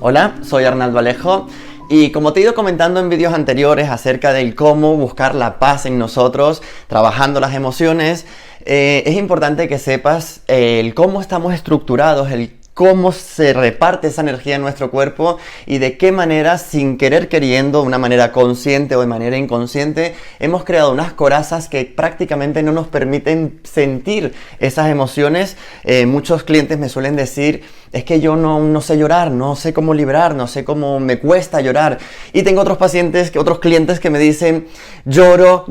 Hola, soy Arnaldo Alejo y como te he ido comentando en vídeos anteriores acerca del cómo buscar la paz en nosotros, trabajando las emociones, es importante que sepas el cómo estamos estructurados, el cómo se reparte esa energía en nuestro cuerpo y de qué manera, sin querer queriendo, de una manera consciente o de manera inconsciente, hemos creado unas corazas que prácticamente no nos permiten sentir esas emociones. Muchos clientes me suelen decir: es que yo no sé llorar, no sé cómo liberar, no sé cómo me cuesta llorar. Y tengo otros clientes que me dicen: lloro,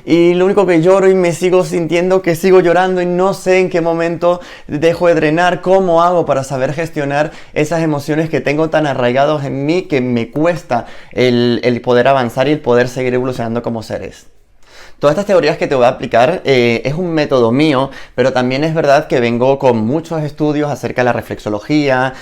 y lo único que lloro y me sigo sintiendo que sigo llorando y no sé en qué momento dejo de drenar. ¿Cómo hago para saber gestionar esas emociones que tengo tan arraigados en mí que me cuesta el poder avanzar y el poder seguir evolucionando como seres? Todas estas teorías que te voy a aplicar es un método mío, pero también es verdad que vengo con muchos estudios acerca de la reflexología,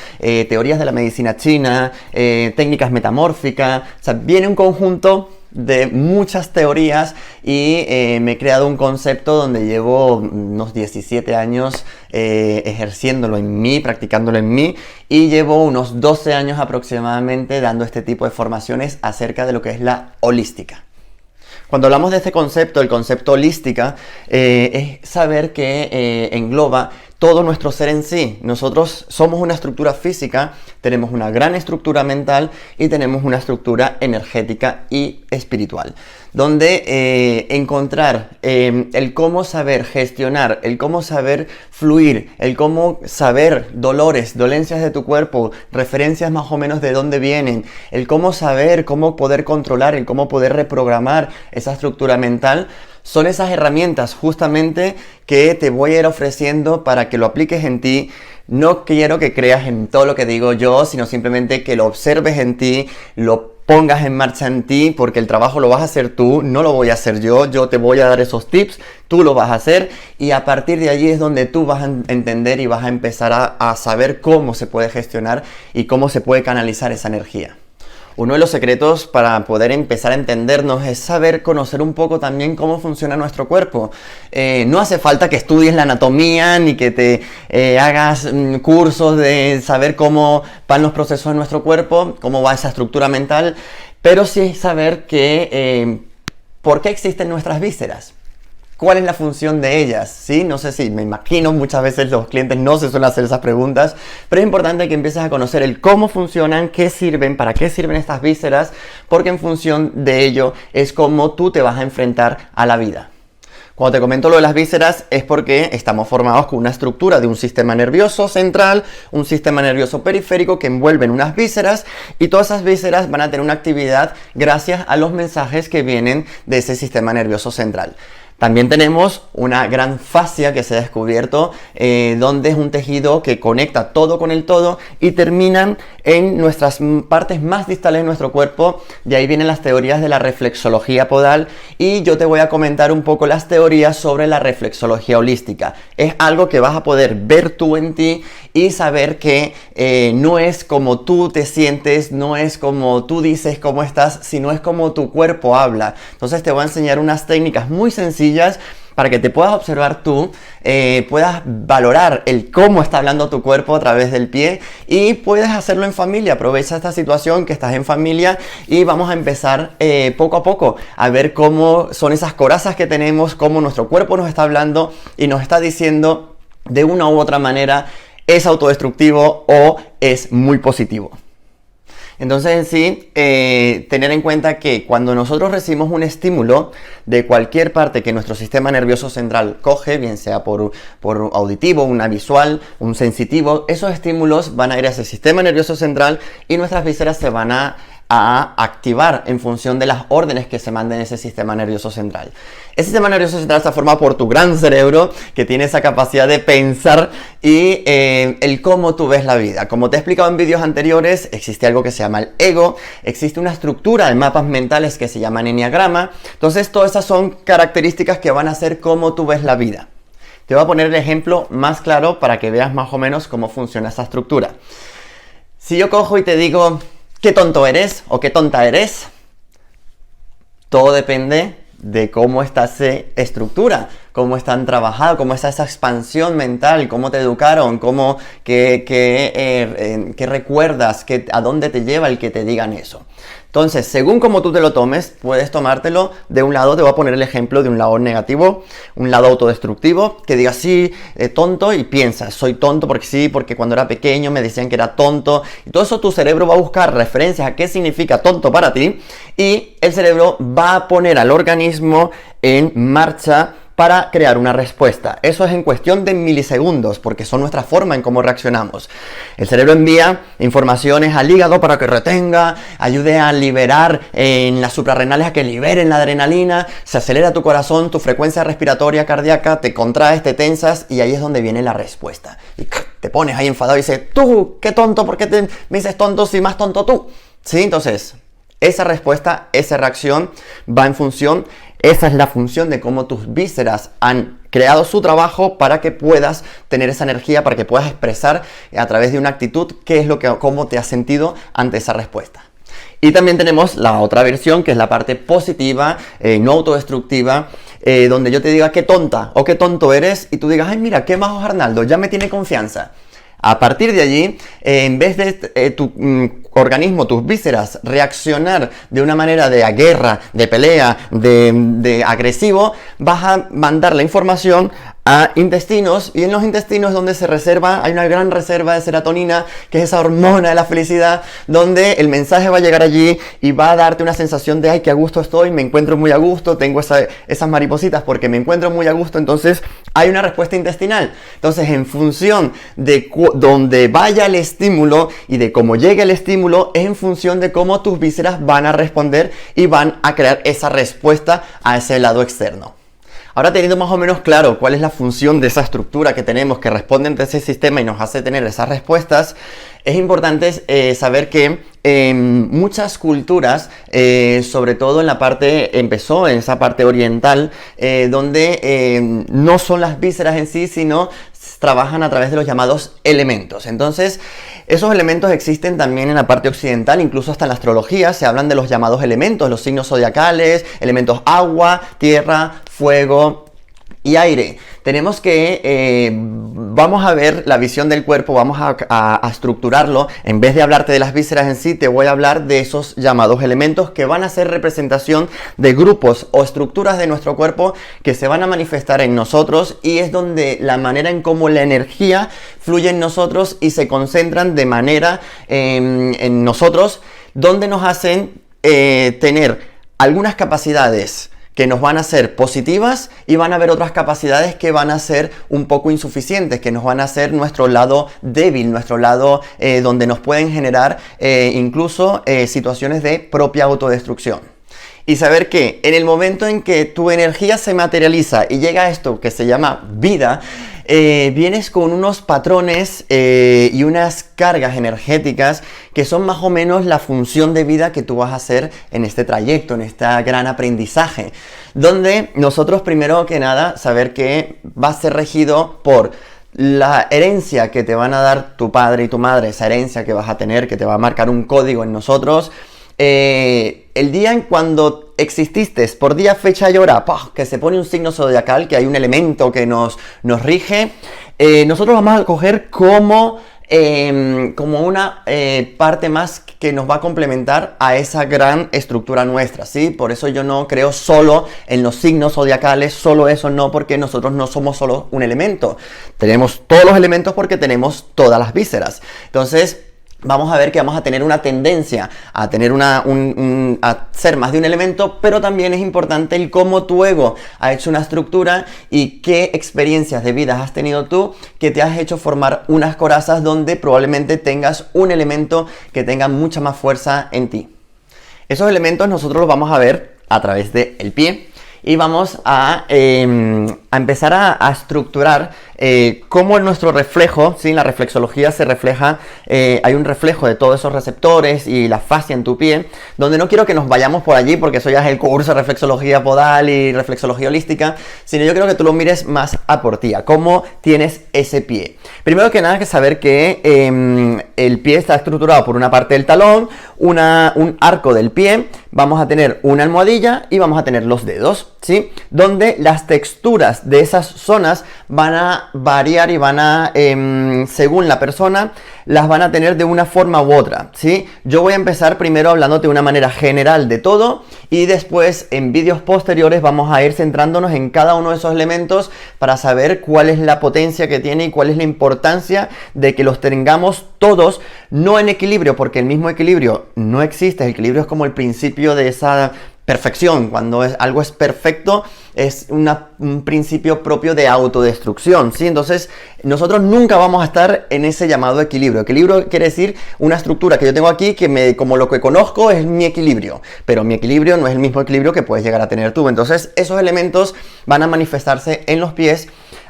teorías de la medicina china, técnicas metamórficas. O sea, viene un conjunto de muchas teorías y me he creado un concepto donde llevo unos 17 años ejerciéndolo en mí, practicándolo en mí, y llevo unos 12 años aproximadamente dando este tipo de formaciones acerca de lo que es la holística. Cuando hablamos de este concepto, el concepto holística, es saber que engloba todo nuestro ser en sí. Nosotros somos una estructura física, tenemos una gran estructura mental y tenemos una estructura energética y espiritual, donde encontrar el cómo saber gestionar, el cómo saber fluir, el cómo saber dolores, dolencias de tu cuerpo, referencias más o menos de dónde vienen, el cómo saber cómo poder controlar, el cómo poder reprogramar esa estructura mental. Son esas herramientas justamente que te voy a ir ofreciendo para que lo apliques en ti. No quiero que creas en todo lo que digo yo, sino simplemente que lo observes en ti, lo pongas en marcha en ti, porque el trabajo lo vas a hacer tú, no lo voy a hacer yo. Yo te voy a dar esos tips, tú lo vas a hacer y a partir de allí es donde tú vas a entender y vas a empezar a saber cómo se puede gestionar y cómo se puede canalizar esa energía. Uno de los secretos para poder empezar a entendernos es saber conocer un poco también cómo funciona nuestro cuerpo. No hace falta que estudies la anatomía ni que te hagas cursos de saber cómo van los procesos en nuestro cuerpo, cómo va esa estructura mental, pero sí saber por qué existen nuestras vísceras. ¿Cuál es la función de ellas? ¿Sí? No sé si me imagino, muchas veces los clientes no se suelen hacer esas preguntas, pero es importante que empieces a conocer el cómo funcionan, qué sirven, para qué sirven estas vísceras, porque en función de ello es cómo tú te vas a enfrentar a la vida. Cuando te comento lo de las vísceras es porque estamos formados con una estructura de un sistema nervioso central, un sistema nervioso periférico que envuelven unas vísceras y todas esas vísceras van a tener una actividad gracias a los mensajes que vienen de ese sistema nervioso central. También tenemos una gran fascia que se ha descubierto, donde es un tejido que conecta todo con el todo y terminan en nuestras partes más distales de nuestro cuerpo. De ahí vienen las teorías de la reflexología podal y yo te voy a comentar un poco las teorías sobre la reflexología holística. Es algo que vas a poder ver tú en ti y saber que no es como tú te sientes, no es como tú dices cómo estás, sino es como tu cuerpo habla. Entonces te voy a enseñar unas técnicas muy sencillas para que te puedas observar tú, puedas valorar el cómo está hablando tu cuerpo a través del pie y puedes hacerlo en familia. Aprovecha esta situación que estás en familia y vamos a empezar poco a poco a ver cómo son esas corazas que tenemos, cómo nuestro cuerpo nos está hablando y nos está diciendo de una u otra manera: ¿es autodestructivo o es muy positivo? Entonces en sí, tener en cuenta que cuando nosotros recibimos un estímulo de cualquier parte que nuestro sistema nervioso central coge, bien sea por auditivo, una visual, un sensitivo, esos estímulos van a ir a ese sistema nervioso central y nuestras vísceras se van a activar en función de las órdenes que se manden en ese sistema nervioso central. Ese sistema nervioso central está formado por tu gran cerebro, que tiene esa capacidad de pensar y el cómo tú ves la vida. Como te he explicado en vídeos anteriores, existe algo que se llama el ego, existe una estructura de mapas mentales que se llaman enneagrama. Entonces todas esas son características que van a ser cómo tú ves la vida. Te voy a poner el ejemplo más claro para que veas más o menos cómo funciona esa estructura. Si yo cojo y te digo: ¿qué tonto eres o qué tonta eres? Todo depende de cómo está esa estructura. cómo están trabajados, cómo está esa expansión mental, cómo te educaron, qué recuerdas, a dónde te lleva el que te digan eso. Entonces, según como tú te lo tomes, puedes tomártelo de un lado. Te voy a poner el ejemplo de un lado negativo, un lado autodestructivo, que digas sí, tonto, y piensas, soy tonto porque sí, porque cuando era pequeño me decían que era tonto, y todo eso tu cerebro va a buscar referencias a qué significa tonto para ti, y el cerebro va a poner al organismo en marcha para crear una respuesta. Eso es en cuestión de milisegundos, porque son nuestra forma en cómo reaccionamos. El cerebro envía informaciones al hígado para que retenga, ayude a liberar en las suprarrenales, a que liberen la adrenalina, se acelera tu corazón, tu frecuencia respiratoria cardíaca, te contraes, te tensas, y ahí es donde viene la respuesta. Y te pones ahí enfadado y dices, tú, qué tonto, ¿por qué me dices tonto si más tonto tú? ¿Sí? Entonces, esa respuesta, esa reacción va en función. Esa es la función de cómo tus vísceras han creado su trabajo para que puedas tener esa energía, para que puedas expresar a través de una actitud cómo te has sentido ante esa respuesta. Y también tenemos la otra versión, que es la parte positiva, no autodestructiva, donde yo te diga qué tonta o qué tonto eres, y tú digas, ay mira, qué majo Arnaldo, ya me tiene confianza. A partir de allí, en vez de tu organismo, tus vísceras, reaccionar de una manera de guerra, de pelea, de agresivo, vas a mandar la información a intestinos, y en los intestinos donde hay una gran reserva de serotonina, que es esa hormona de la felicidad, donde el mensaje va a llegar allí y va a darte una sensación de, ay, qué a gusto estoy, me encuentro muy a gusto, tengo esas maripositas porque me encuentro muy a gusto. Entonces hay una respuesta intestinal. Entonces, en función de donde vaya el estímulo y de cómo llegue el estímulo, es en función de cómo tus vísceras van a responder y van a crear esa respuesta a ese lado externo. Ahora, teniendo más o menos claro cuál es la función de esa estructura que tenemos, que responde ante ese sistema y nos hace tener esas respuestas, es importante saber que en muchas culturas, sobre todo empezó en esa parte oriental, donde no son las vísceras en sí, sino trabajan a través de los llamados elementos. Entonces, esos elementos existen también en la parte occidental, incluso hasta en la astrología se hablan de los llamados elementos, los signos zodiacales, elementos agua, tierra, fuego y aire. Tenemos que, vamos a ver la visión del cuerpo, vamos a estructurarlo. En vez de hablarte de las vísceras en sí, te voy a hablar de esos llamados elementos, que van a ser representación de grupos o estructuras de nuestro cuerpo que se van a manifestar en nosotros, y es donde la manera en cómo la energía fluye en nosotros y se concentran de manera en nosotros, donde nos hacen tener algunas capacidades que nos van a ser positivas, y van a haber otras capacidades que van a ser un poco insuficientes, que nos van a ser nuestro lado débil, nuestro lado donde nos pueden generar incluso situaciones de propia autodestrucción. Y saber que en el momento en que tu energía se materializa y llega a esto que se llama vida, vienes con unos patrones y unas cargas energéticas que son más o menos la función de vida que tú vas a hacer en este trayecto, en este gran aprendizaje, donde nosotros, primero que nada, saber que va a ser regido por la herencia que te van a dar tu padre y tu madre, esa herencia que vas a tener, que te va a marcar un código en nosotros. El día en cuando exististe, por día, fecha y hora, que se pone un signo zodiacal, que hay un elemento que nos rige, nosotros vamos a coger como una parte más que nos va a complementar a esa gran estructura nuestra, ¿sí? Por eso yo no creo solo en los signos zodiacales, solo eso no, porque nosotros no somos solo un elemento. Tenemos todos los elementos porque tenemos todas las vísceras. Entonces, vamos a ver que vamos a tener una tendencia a tener a ser más de un elemento, pero también es importante el cómo tu ego ha hecho una estructura y qué experiencias de vida has tenido tú que te has hecho formar unas corazas donde probablemente tengas un elemento que tenga mucha más fuerza en ti. Esos elementos nosotros los vamos a ver a través del pie, y vamos a empezar a estructurar cómo en nuestro reflejo, ¿sí? En la reflexología se refleja, hay un reflejo de todos esos receptores y la fascia en tu pie, donde no quiero que nos vayamos por allí, porque eso ya es el curso de reflexología podal y reflexología holística, sino yo creo que tú lo mires más a por ti, a cómo tienes ese pie. Primero que nada, hay que saber que el pie está estructurado por una parte del talón, un arco del pie, vamos a tener una almohadilla y vamos a tener los dedos, ¿sí? Donde las texturas de esas zonas van a variar y van a, según la persona, las van a tener de una forma u otra, ¿sí? Yo voy a empezar primero hablándote de una manera general de todo y después en vídeos posteriores vamos a ir centrándonos en cada uno de esos elementos para saber cuál es la potencia que tiene y cuál es la importancia de que los tengamos todos, no en equilibrio, porque el mismo equilibrio no existe. El equilibrio es como el principio de esa perfección. Cuando algo es perfecto, es un principio propio de autodestrucción, ¿sí? Entonces, nosotros nunca vamos a estar en ese llamado equilibrio. Equilibrio quiere decir una estructura que yo tengo aquí, como lo que conozco es mi equilibrio, pero mi equilibrio no es el mismo equilibrio que puedes llegar a tener tú. Entonces, esos elementos van a manifestarse en los pies,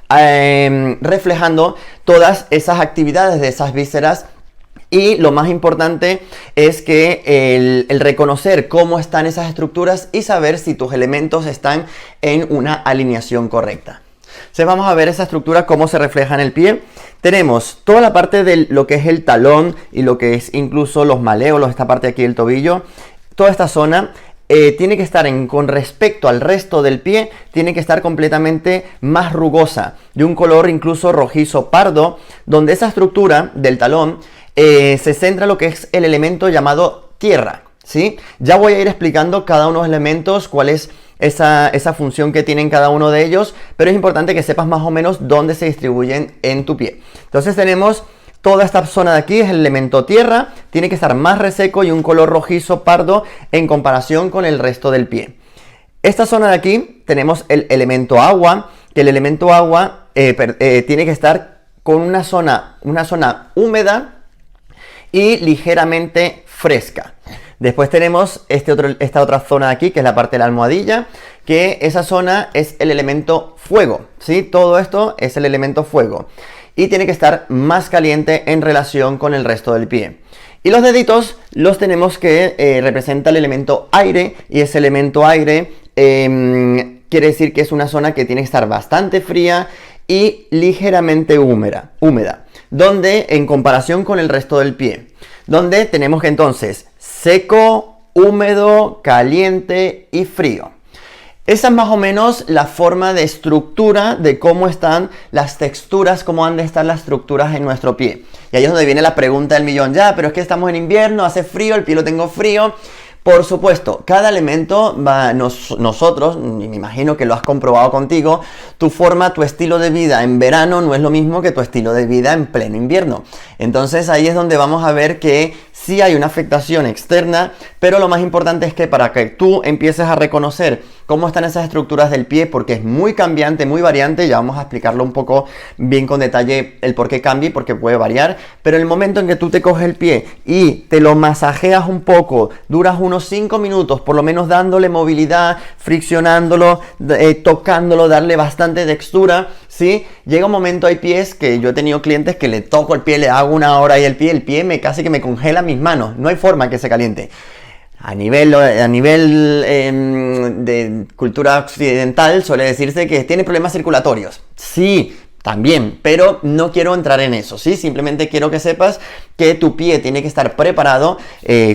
reflejando todas esas actividades de esas vísceras. Y lo más importante es que el reconocer cómo están esas estructuras y saber si tus elementos están en una alineación correcta. Entonces vamos a ver esa estructura, cómo se refleja en el pie. Tenemos toda la parte de lo que es el talón y lo que es incluso los maléolos, esta parte de aquí del tobillo. Toda esta zona tiene que estar con respecto al resto del pie, tiene que estar completamente más rugosa, de un color incluso rojizo pardo, donde esa estructura del talón se centra en lo que es el elemento llamado tierra, ¿sí? Ya voy a ir explicando cada uno de los elementos, cuál es esa función que tienen cada uno de ellos, pero es importante que sepas más o menos dónde se distribuyen en tu pie. Entonces tenemos toda esta zona de aquí, es el elemento tierra, tiene que estar más reseco y un color rojizo pardo en comparación con el resto del pie. Esta zona de aquí tenemos el elemento agua, que el elemento agua tiene que estar con una zona húmeda y ligeramente fresca. Después tenemos esta otra zona de aquí, que es la parte de la almohadilla, que esa zona es el elemento fuego, ¿sí? Todo esto es el elemento fuego. Y tiene que estar más caliente en relación con el resto del pie. Y los deditos los tenemos que representa el elemento aire, y ese elemento aire quiere decir que es una zona que tiene que estar bastante fría y ligeramente húmeda, donde en comparación con el resto del pie, donde tenemos que entonces seco, húmedo, caliente y frío. Esa es más o menos la forma de estructura de cómo están las texturas, cómo han de estar las estructuras en nuestro pie. Y ahí es donde viene la pregunta del millón. Ya, pero es que estamos en invierno, hace frío, el pie lo tengo frío. Por supuesto, cada elemento nosotros, y me imagino que lo has comprobado contigo, tu forma, tu estilo de vida en verano no es lo mismo que tu estilo de vida en pleno invierno. Entonces ahí es donde vamos a ver que sí hay una afectación externa, pero lo más importante es que para que tú empieces a reconocer cómo están esas estructuras del pie, porque es muy cambiante, muy variante, ya vamos a explicarlo un poco bien con detalle el por qué cambia y por qué puede variar, pero en el momento en que tú te coges el pie y te lo masajeas un poco, duras unos 5 minutos, por lo menos dándole movilidad, friccionándolo, tocándolo, darle bastante textura, ¿sí? Llega un momento, hay pies que yo he tenido clientes que le toco el pie, le hago una hora y el pie casi que me congela mis manos, no hay forma que se caliente. A nivel de cultura occidental suele decirse que tiene problemas circulatorios. Sí, también, pero no quiero entrar en eso, ¿sí? Simplemente quiero que sepas que tu pie tiene que estar preparado,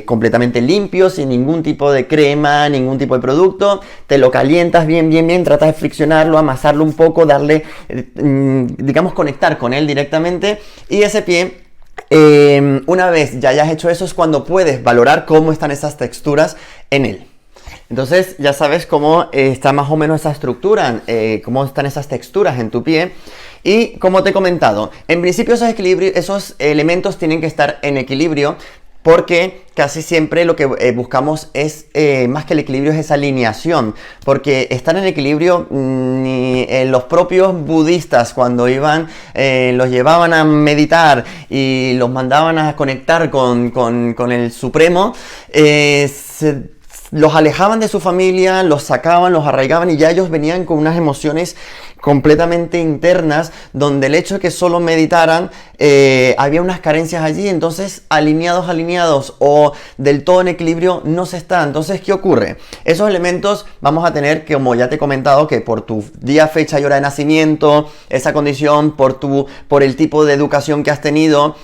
completamente limpio, sin ningún tipo de crema, ningún tipo de producto. Te lo calientas bien, tratas de friccionarlo, amasarlo un poco, darle, digamos, conectar con él directamente. Y ese pie, una vez ya hayas hecho eso, es cuando puedes valorar cómo están esas texturas en él. Entonces ya sabes cómo está más o menos esa estructura, cómo están esas texturas en tu pie. Y como te he comentado, en principio esos elementos tienen que estar en equilibrio, porque casi siempre lo que buscamos es, más que el equilibrio, es esa alineación. Porque estar en equilibrio, ni los propios budistas, cuando los llevaban a meditar y los mandaban a conectar con el Supremo, los alejaban de su familia, los sacaban, los arraigaban, y ya ellos venían con unas emociones completamente internas, donde el hecho de que solo meditaran, había unas carencias allí. Entonces alineados o del todo en equilibrio no se está. Entonces, ¿qué ocurre? Esos elementos vamos a tener que, como ya te he comentado, que por tu día, fecha y hora de nacimiento, esa condición, por el tipo de educación que has tenido,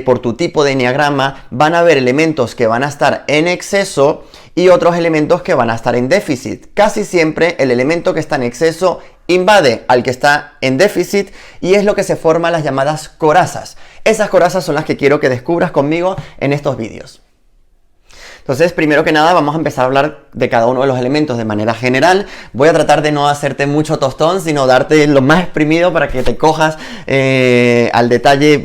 por tu tipo de enneagrama, van a haber elementos que van a estar en exceso y otros elementos que van a estar en déficit. Casi siempre el elemento que está en exceso invade al que está en déficit y es lo que se forman las llamadas corazas. Esas corazas son las que quiero que descubras conmigo en estos vídeos. Entonces, primero que nada, vamos a empezar a hablar de cada uno de los elementos de manera general. Voy a tratar de no hacerte mucho tostón, sino darte lo más exprimido para que te cojas al detalle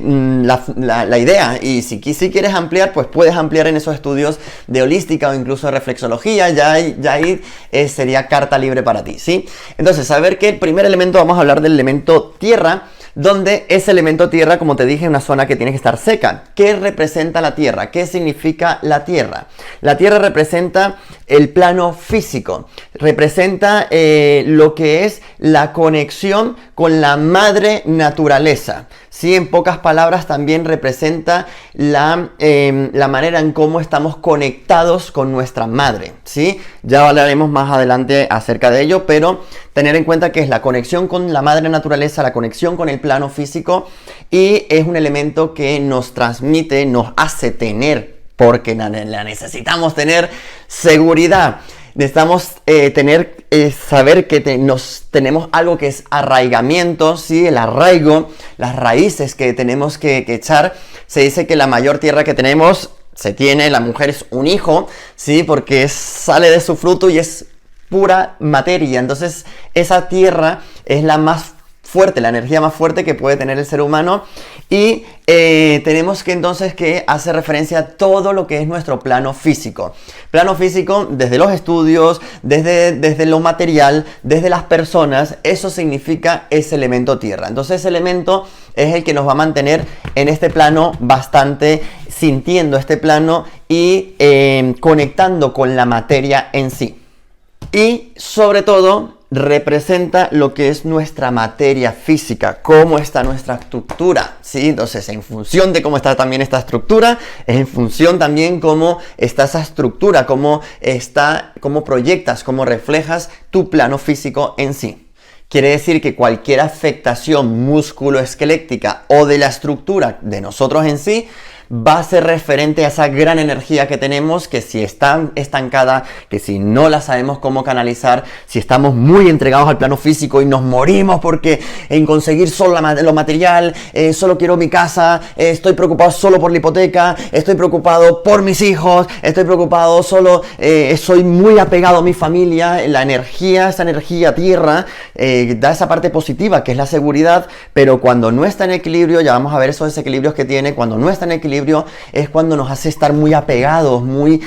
la idea. Y si quieres ampliar, pues puedes ampliar en esos estudios de holística o incluso de reflexología. Ya ahí sería carta libre para ti, ¿sí? Entonces, saber que el primer elemento, vamos a hablar del elemento tierra, donde ese elemento tierra, como te dije, es una zona que tiene que estar seca. ¿Qué representa la tierra? ¿Qué significa la tierra? La tierra representa el plano físico, representa lo que es la conexión con la madre naturaleza. Sí, en pocas palabras también representa la manera en cómo estamos conectados con nuestra madre, ¿sí? Ya hablaremos más adelante acerca de ello, pero tener en cuenta que es la conexión con la madre naturaleza, la conexión con el plano físico, y es un elemento que nos transmite, nos hace tener, porque la necesitamos tener, seguridad. Necesitamos saber que tenemos algo que es arraigamiento, ¿sí? El arraigo, las raíces que tenemos que echar. Se dice que la mayor tierra que tenemos, la mujer es un hijo, ¿sí? Porque sale de su fruto y es pura materia. Entonces, esa tierra es la más fuerte, la energía más fuerte que puede tener el ser humano, y tenemos que entonces que hacer referencia a todo lo que es nuestro plano físico. Plano físico desde los estudios, desde lo material, desde las personas, eso significa ese elemento tierra. Entonces ese elemento es el que nos va a mantener en este plano bastante, sintiendo este plano y conectando con la materia en sí. Y sobre todo representa lo que es nuestra materia física, cómo está nuestra estructura, ¿sí? Entonces, en función de cómo está también esta estructura, es en función también cómo está esa estructura, cómo proyectas, cómo reflejas tu plano físico en sí. Quiere decir que cualquier afectación musculoesquelética o de la estructura de nosotros en sí va a ser referente a esa gran energía que tenemos, que si está estancada, que si no la sabemos cómo canalizar, si estamos muy entregados al plano físico y nos morimos porque en conseguir solo lo material, solo quiero mi casa, estoy preocupado solo por la hipoteca, estoy preocupado por mis hijos, estoy preocupado solo, soy muy apegado a mi familia, esa energía tierra, da esa parte positiva que es la seguridad, pero cuando no está en equilibrio, ya vamos a ver esos desequilibrios que tiene, cuando no está en equilibrio, es cuando nos hace estar muy apegados, muy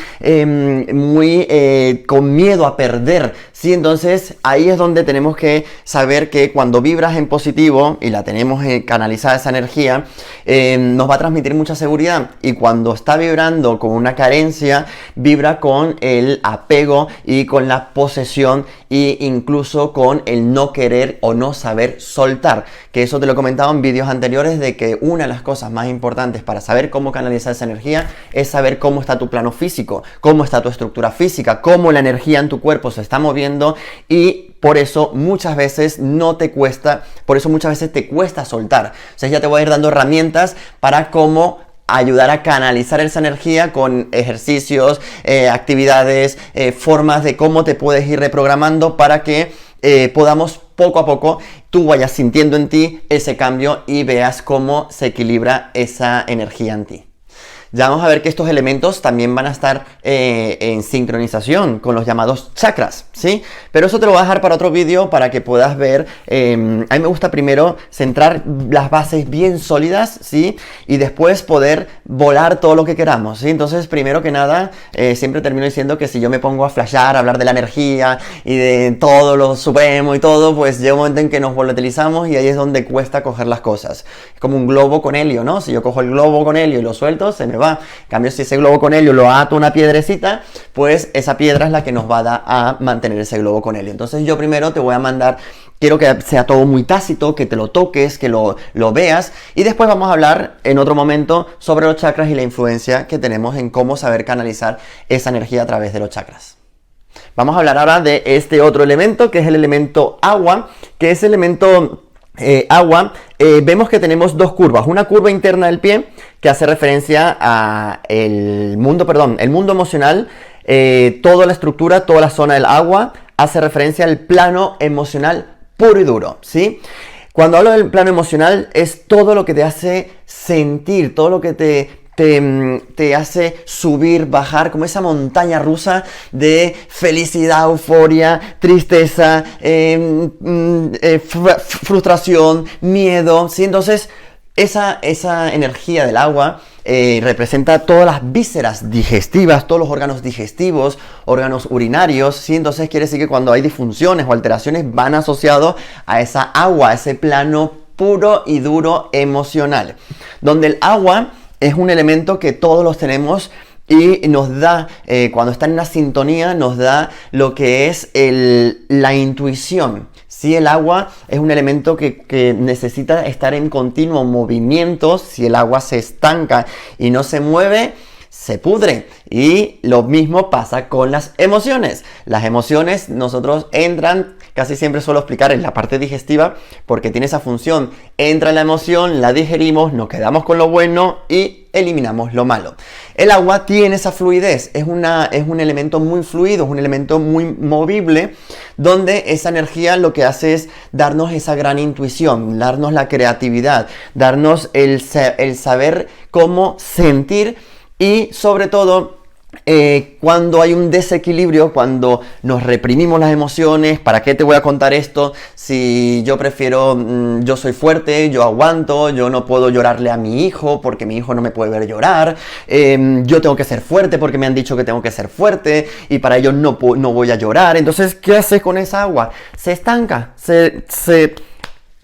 con miedo a perder, ¿sí? Entonces ahí es donde tenemos que saber que cuando vibras en positivo y la tenemos canalizada esa energía, nos va a transmitir mucha seguridad, y cuando está vibrando con una carencia, vibra con el apego y con la posesión, e incluso con el no querer o no saber soltar, que eso te lo he comentado en vídeos anteriores, de que una de las cosas más importantes para saber cómo canalizar esa energía es saber cómo está tu plano físico, cómo está tu estructura física, cómo la energía en tu cuerpo se está moviendo, y por eso muchas veces te cuesta soltar. O sea, ya te voy a ir dando herramientas para cómo ayudar a canalizar esa energía con ejercicios, actividades, formas de cómo te puedes ir reprogramando para que podamos poco a poco tú vayas sintiendo en ti ese cambio y veas cómo se equilibra esa energía en ti. Ya vamos a ver que estos elementos también van a estar en sincronización con los llamados chakras, ¿sí? Pero eso te lo voy a dejar para otro vídeo para que puedas ver. A mí me gusta primero centrar las bases bien sólidas, ¿sí? Y después poder volar todo lo que queramos, ¿sí? Entonces, primero que nada, siempre termino diciendo que si yo me pongo a flashear, a hablar de la energía y de todo lo supremo y todo, pues llega un momento en que nos volatilizamos y ahí es donde cuesta coger las cosas. Es como un globo con helio, ¿no? Si yo cojo el globo con helio y lo suelto, se me va. En cambio, si ese globo con helio lo ato a una piedrecita, pues esa piedra es la que nos va a mantener ese globo con helio. Entonces yo primero te voy a mandar, quiero que sea todo muy tácito, que te lo toques, que lo veas, y después vamos a hablar en otro momento sobre los chakras y la influencia que tenemos en cómo saber canalizar esa energía a través de los chakras. Vamos a hablar ahora de este otro elemento, que es el elemento agua, que es el elemento agua. Vemos que tenemos dos curvas, una curva interna del pie que hace referencia a el mundo emocional, toda la estructura, toda la zona del agua hace referencia al plano emocional puro y duro, ¿sí? Cuando hablo del plano emocional es todo lo que te hace sentir, todo lo que te hace subir, bajar, como esa montaña rusa de felicidad, euforia, tristeza, frustración, miedo, ¿sí? Entonces, esa energía del agua representa todas las vísceras digestivas, todos los órganos digestivos, órganos urinarios, ¿sí? Entonces quiere decir que cuando hay disfunciones o alteraciones van asociados a esa agua, a ese plano puro y duro emocional, donde el agua es un elemento que todos los tenemos y nos da, cuando está en una sintonía, nos da lo que es la intuición. Si el agua es un elemento que necesita estar en continuo movimiento, si el agua se estanca y no se mueve, se pudre. Y lo mismo pasa con las emociones. Las emociones nosotros entran, casi siempre suelo explicar en la parte digestiva, porque tiene esa función. Entra la emoción, la digerimos, nos quedamos con lo bueno y eliminamos lo malo. El agua tiene esa fluidez, es un elemento muy fluido, es un elemento muy movible, donde esa energía lo que hace es darnos esa gran intuición, darnos la creatividad, darnos el saber cómo sentir y sobre todo cuando hay un desequilibrio, cuando nos reprimimos las emociones. ¿Para qué te voy a contar esto? Si yo prefiero, yo soy fuerte, yo aguanto, yo no puedo llorarle a mi hijo porque mi hijo no me puede ver llorar, yo tengo que ser fuerte porque me han dicho que tengo que ser fuerte y para ello no voy a llorar. Entonces, ¿qué haces con esa agua? Se estanca, se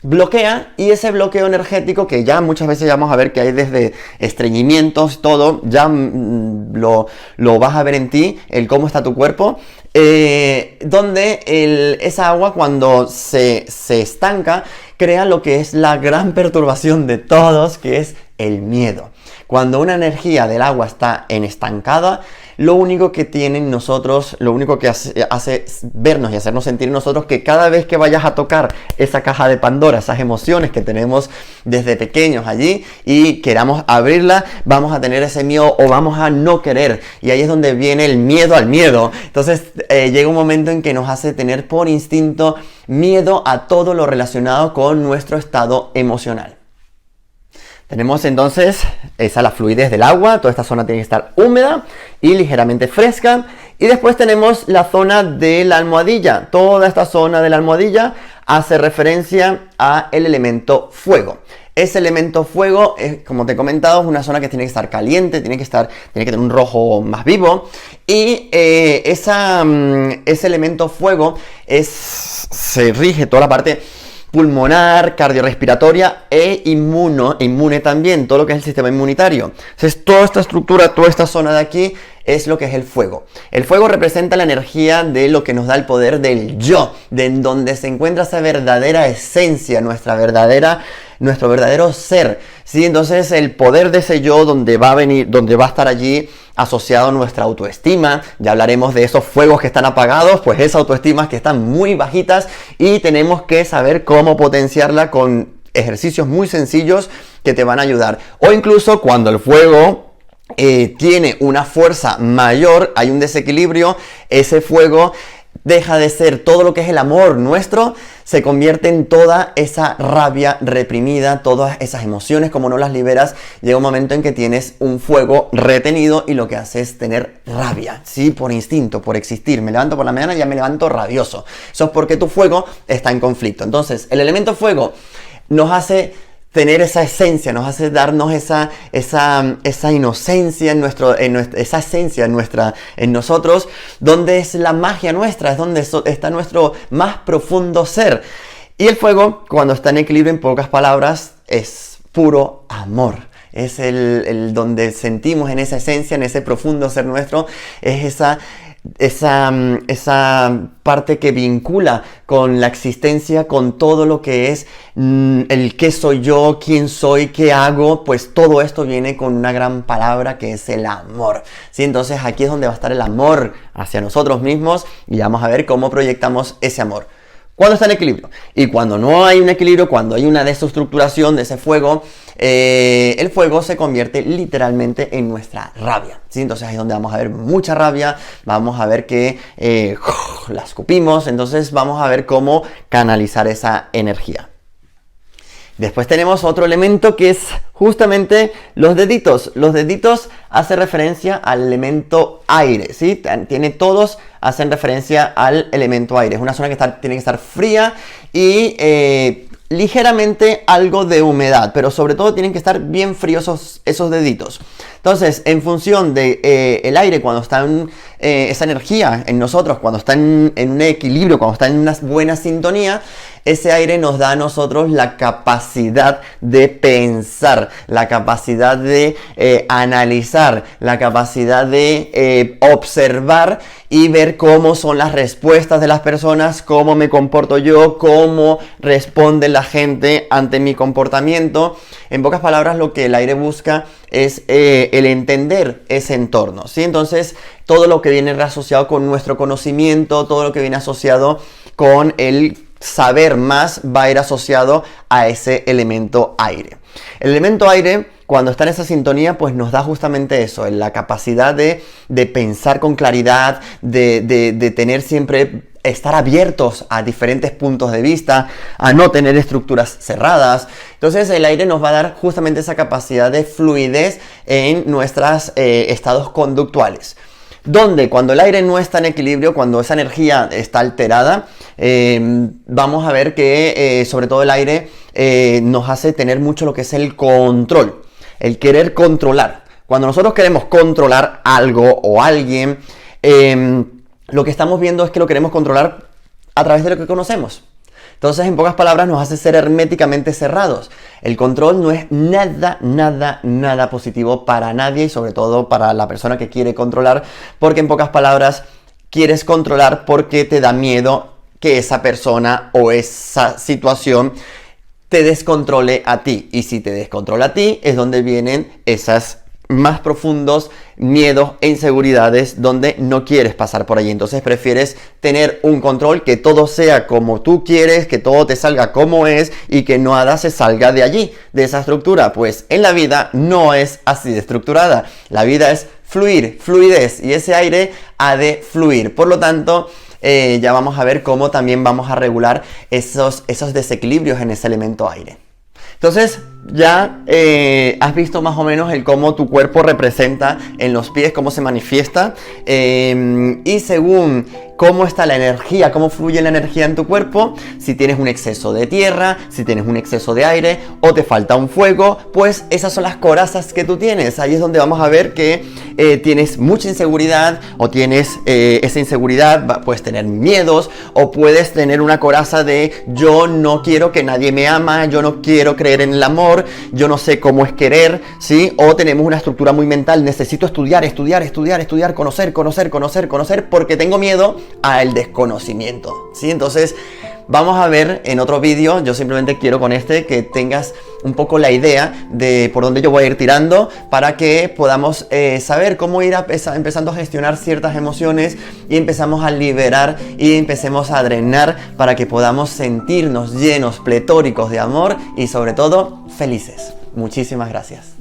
bloquea, y ese bloqueo energético que ya muchas veces vamos a ver que hay desde estreñimientos, todo, ya lo vas a ver en ti, el cómo está tu cuerpo, donde esa agua cuando se estanca crea lo que es la gran perturbación de todos, que es el miedo. Cuando una energía del agua está estancada, lo único que tienen nosotros, lo único que hace vernos y hacernos sentir nosotros que cada vez que vayas a tocar esa caja de Pandora, esas emociones que tenemos desde pequeños allí y queramos abrirla, vamos a tener ese miedo o vamos a no querer. Y ahí es donde viene el miedo al miedo. Entonces llega un momento en que nos hace tener por instinto miedo a todo lo relacionado con nuestro estado emocional. Tenemos entonces la fluidez del agua, toda esta zona tiene que estar húmeda y ligeramente fresca. Y después tenemos la zona de la almohadilla. Toda esta zona de la almohadilla hace referencia al elemento fuego. Ese elemento fuego, como te he comentado, es una zona que tiene que estar caliente, tiene que tener un rojo más vivo. Y ese elemento fuego se rige toda la parte pulmonar, cardiorrespiratoria e inmune también, todo lo que es el sistema inmunitario. Entonces, toda esta estructura, toda esta zona de aquí es lo que es el fuego. El fuego representa la energía de lo que nos da el poder del yo, de en donde se encuentra esa verdadera esencia, nuestro verdadero ser, ¿sí? Entonces, el poder de ese yo donde va a estar allí asociado a nuestra autoestima. Ya hablaremos de esos fuegos que están apagados, pues esas autoestimas que están muy bajitas y tenemos que saber cómo potenciarla con ejercicios muy sencillos que te van a ayudar. O incluso cuando el fuego tiene una fuerza mayor, hay un desequilibrio, ese fuego deja de ser todo lo que es el amor nuestro, se convierte en toda esa rabia reprimida, todas esas emociones, como no las liberas, llega un momento en que tienes un fuego retenido y lo que hace es tener rabia, ¿sí? Por instinto, por existir. Me levanto por la mañana y ya me levanto rabioso. Eso es porque tu fuego está en conflicto. Entonces, el elemento fuego nos hace tener esa esencia, nos hace darnos esa inocencia esa esencia en nosotros, donde es la magia nuestra, es donde está nuestro más profundo ser. Y el fuego, cuando está en equilibrio, en pocas palabras, es puro amor. Es el donde sentimos en esa esencia, en ese profundo ser nuestro, es esa parte que vincula con la existencia, con todo lo que es el qué soy yo, quién soy, qué hago, pues todo esto viene con una gran palabra que es el amor, ¿sí? Entonces aquí es donde va a estar el amor hacia nosotros mismos y vamos a ver cómo proyectamos ese amor. cuando está en equilibrio. Y cuando no hay un equilibrio, cuando hay una desestructuración de ese fuego, el fuego se convierte literalmente en nuestra rabia, ¿sí? Entonces ahí es donde vamos a ver mucha rabia, vamos a ver que la escupimos, entonces vamos a ver cómo canalizar esa energía. Después tenemos otro elemento que es justamente los deditos. Los deditos hacen referencia al elemento aire, ¿sí? Todos hacen referencia al elemento aire. Es una zona que tiene que estar fría y ligeramente algo de humedad, pero sobre todo tienen que estar bien fríos esos deditos. Entonces, en función de el aire, cuando está en esa energía en nosotros, cuando está en un equilibrio, cuando está en una buena sintonía, ese aire nos da a nosotros la capacidad de pensar, la capacidad de analizar, la capacidad de observar y ver cómo son las respuestas de las personas, cómo me comporto yo, cómo responde la gente ante mi comportamiento. En pocas palabras, lo que el aire busca es el entender ese entorno, ¿sí? Entonces, todo lo que viene asociado con nuestro conocimiento, todo lo que viene asociado con el saber más, va a ir asociado a ese elemento aire. El elemento aire, cuando está en esa sintonía, pues nos da justamente eso, la capacidad de pensar con claridad, de tener siempre, estar abiertos a diferentes puntos de vista, a no tener estructuras cerradas. Entonces el aire nos va a dar justamente esa capacidad de fluidez en nuestros estados conductuales. Donde cuando el aire no está en equilibrio, cuando esa energía está alterada, vamos a ver que sobre todo el aire nos hace tener mucho lo que es el control, el querer controlar. Cuando nosotros queremos controlar algo o alguien, lo que estamos viendo es que lo queremos controlar a través de lo que conocemos. Entonces, en pocas palabras, nos hace ser herméticamente cerrados. El control no es nada positivo para nadie y sobre todo para la persona que quiere controlar, porque en pocas palabras, quieres controlar porque te da miedo que esa persona o esa situación te descontrole a ti. Y si te descontrola a ti, es donde vienen esas más profundos miedos e inseguridades donde no quieres pasar por allí. Entonces prefieres tener un control, que todo sea como tú quieres, que todo te salga como es y que nada se salga de allí, de esa estructura. Pues en la vida no es así de estructurada. La vida es fluir, fluidez, y ese aire ha de fluir. Por lo tanto, ya vamos a ver cómo también vamos a regular esos desequilibrios en ese elemento aire. Entonces, ya has visto más o menos el cómo tu cuerpo representa en los pies, cómo se manifiesta, y según cómo está la energía, cómo fluye la energía en tu cuerpo, si tienes un exceso de tierra, si tienes un exceso de aire o te falta un fuego, pues esas son las corazas que tú tienes. Ahí es donde vamos a ver que tienes mucha inseguridad o tienes esa inseguridad, puedes tener miedos o puedes tener una coraza de yo no quiero que nadie me ama, yo no quiero creer en el amor, yo no sé cómo es querer, ¿sí? O tenemos una estructura muy mental, necesito estudiar, conocer, porque tengo miedo al desconocimiento, ¿sí? Entonces, vamos a ver en otro vídeo. Yo simplemente quiero con que tengas un poco la idea de por dónde yo voy a ir tirando para que podamos saber cómo ir empezando a gestionar ciertas emociones y empezamos a liberar y empecemos a drenar para que podamos sentirnos llenos, pletóricos de amor y sobre todo felices. Muchísimas gracias.